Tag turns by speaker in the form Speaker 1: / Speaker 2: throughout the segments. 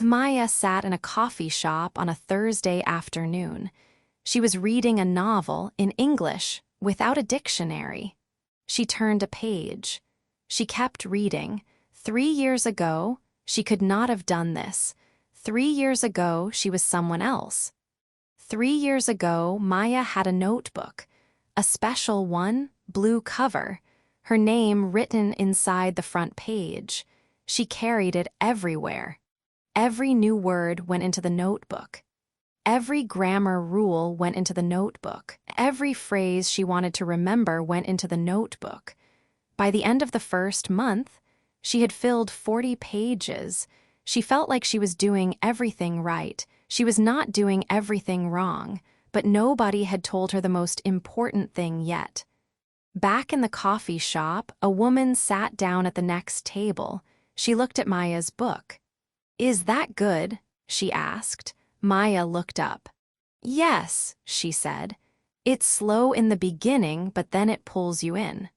Speaker 1: Maya sat in a coffee shop on a Thursday afternoon. She was reading a novel in English without a dictionary. She turned a page. She kept reading. 3 years ago, she could not have done this. 3 years ago, she was someone else. 3 years ago, Maya had a notebook, a special one, blue cover, her name written inside the front page. She carried it everywhere. Every new word went into the notebook. Every grammar rule went into the notebook. Every phrase she wanted to remember went into the notebook. By the end of the first month, she had filled 40 pages. She felt like she was doing everything right. She was not doing everything wrong, but nobody had told her the most important thing yet. Back in the coffee shop, a woman sat down at the next table. She looked at Maya's book. "Is that good?" she asked. Maya looked up. "Yes," she said. "It's slow in the beginning, but then it pulls you in."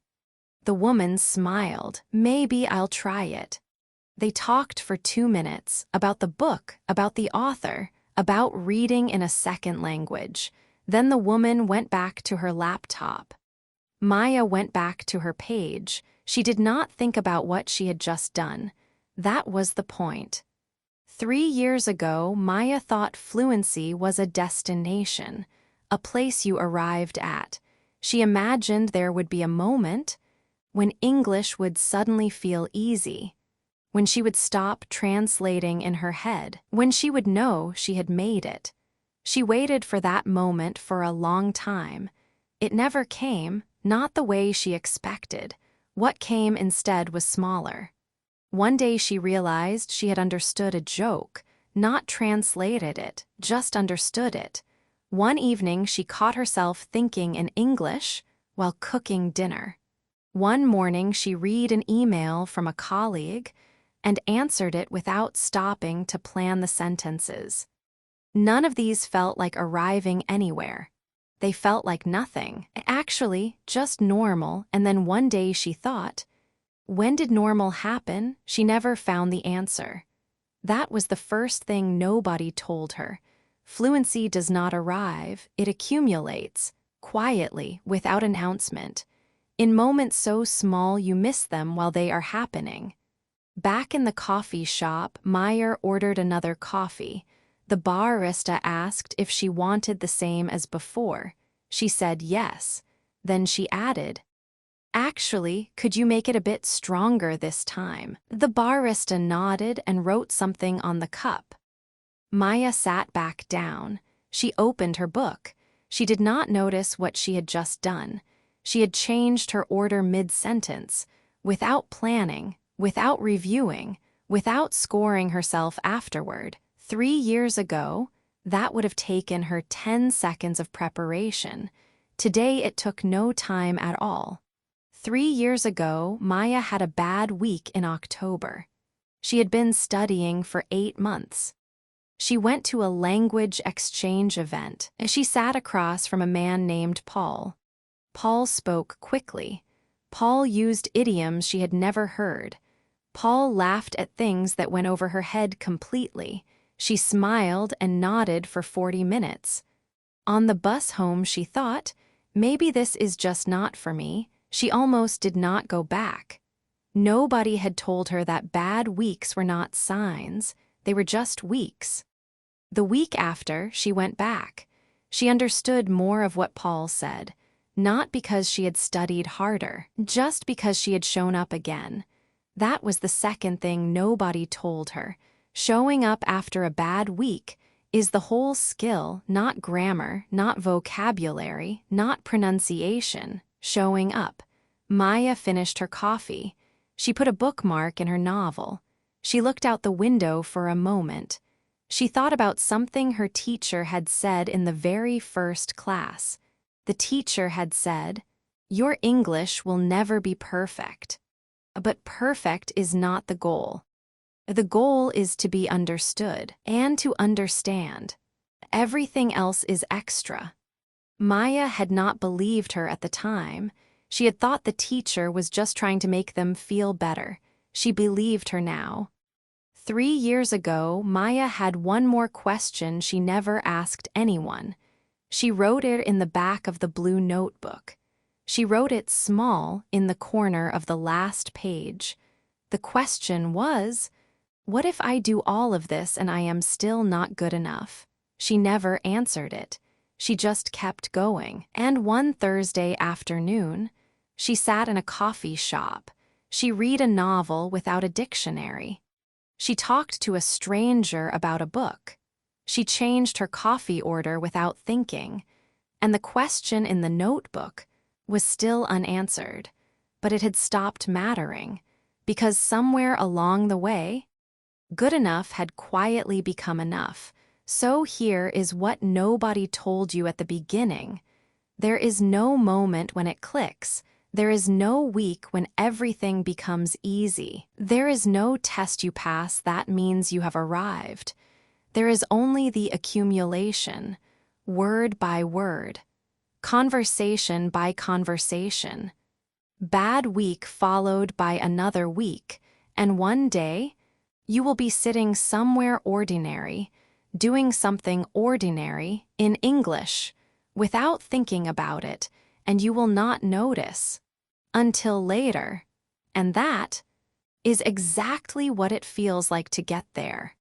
Speaker 1: The woman smiled. "Maybe I'll try it." They talked for 2 minutes about the book, about the author, about reading in a second language. Then the woman went back to her laptop. Maya went back to her page. She did not think about what she had just done. That was the point. 3 years ago, Maya thought fluency was a destination, a place you arrived at. She imagined there would be a moment when English would suddenly feel easy, when she would stop translating in her head, when she would know she had made it. She waited for that moment for a long time. It never came, not the way she expected. What came instead was smaller. One day she realized she had understood a joke, not translated it, just understood it. One evening she caught herself thinking in English while cooking dinner. One morning she read an email from a colleague and answered it without stopping to plan the sentences. None of these felt like arriving anywhere. They felt like nothing, actually just normal, and then one day she thought, when did normal happen? She never found the answer. That was the first thing nobody told her. Fluency does not arrive, it accumulates, quietly, without announcement. In moments so small you miss them while they are happening. Back in the coffee shop, Maya ordered another coffee. The barista asked if she wanted the same as before. She said yes. Then she added, "Actually, could you make it a bit stronger this time?" The barista nodded and wrote something on the cup. Maya sat back down. She opened her book. She did not notice what she had just done. She had changed her order mid-sentence, without planning, without reviewing, without scoring herself afterward. 3 years ago, that would have taken her 10 seconds of preparation. Today it took no time at all. 3 years ago, Maya had a bad week in October. She had been studying for 8 months. She went to a language exchange event. She sat across from a man named Paul. Paul spoke quickly. Paul used idioms she had never heard. Paul laughed at things that went over her head completely. She smiled and nodded for 40 minutes. On the bus home, she thought, maybe this is just not for me. She almost did not go back. Nobody had told her that bad weeks were not signs. They were just weeks. The week after, she went back. She understood more of what Paul said, not because she had studied harder, just because she had shown up again. That was the second thing nobody told her. Showing up after a bad week is the whole skill, not grammar, not vocabulary, not pronunciation. Showing up. Maya finished her coffee. She put a bookmark in her novel. She looked out the window for a moment. She thought about something her teacher had said in the very first class. The teacher had said, "Your English will never be perfect." But perfect is not the goal. The goal is to be understood and to understand. Everything else is extra. Maya had not believed her at the time. She had thought the teacher was just trying to make them feel better. She believed her now. 3 years ago, Maya had one more question she never asked anyone. She wrote it in the back of the blue notebook. She wrote it small in the corner of the last page. The question was, what if I do all of this and I am still not good enough? She never answered it. She just kept going. And one Thursday afternoon, she sat in a coffee shop. She read a novel without a dictionary. She talked to a stranger about a book. She changed her coffee order without thinking. And the question in the notebook was still unanswered, but it had stopped mattering, because somewhere along the way, good enough had quietly become enough. So here is what nobody told you at the beginning. There is no moment when it clicks. There is no week when everything becomes easy. There is no test you pass that means you have arrived. There is only the accumulation, word by word, conversation by conversation. Bad week followed by another week, and one day, you will be sitting somewhere ordinary, doing something ordinary in English, without thinking about it, and you will not notice until later. And that is exactly what it feels like to get there.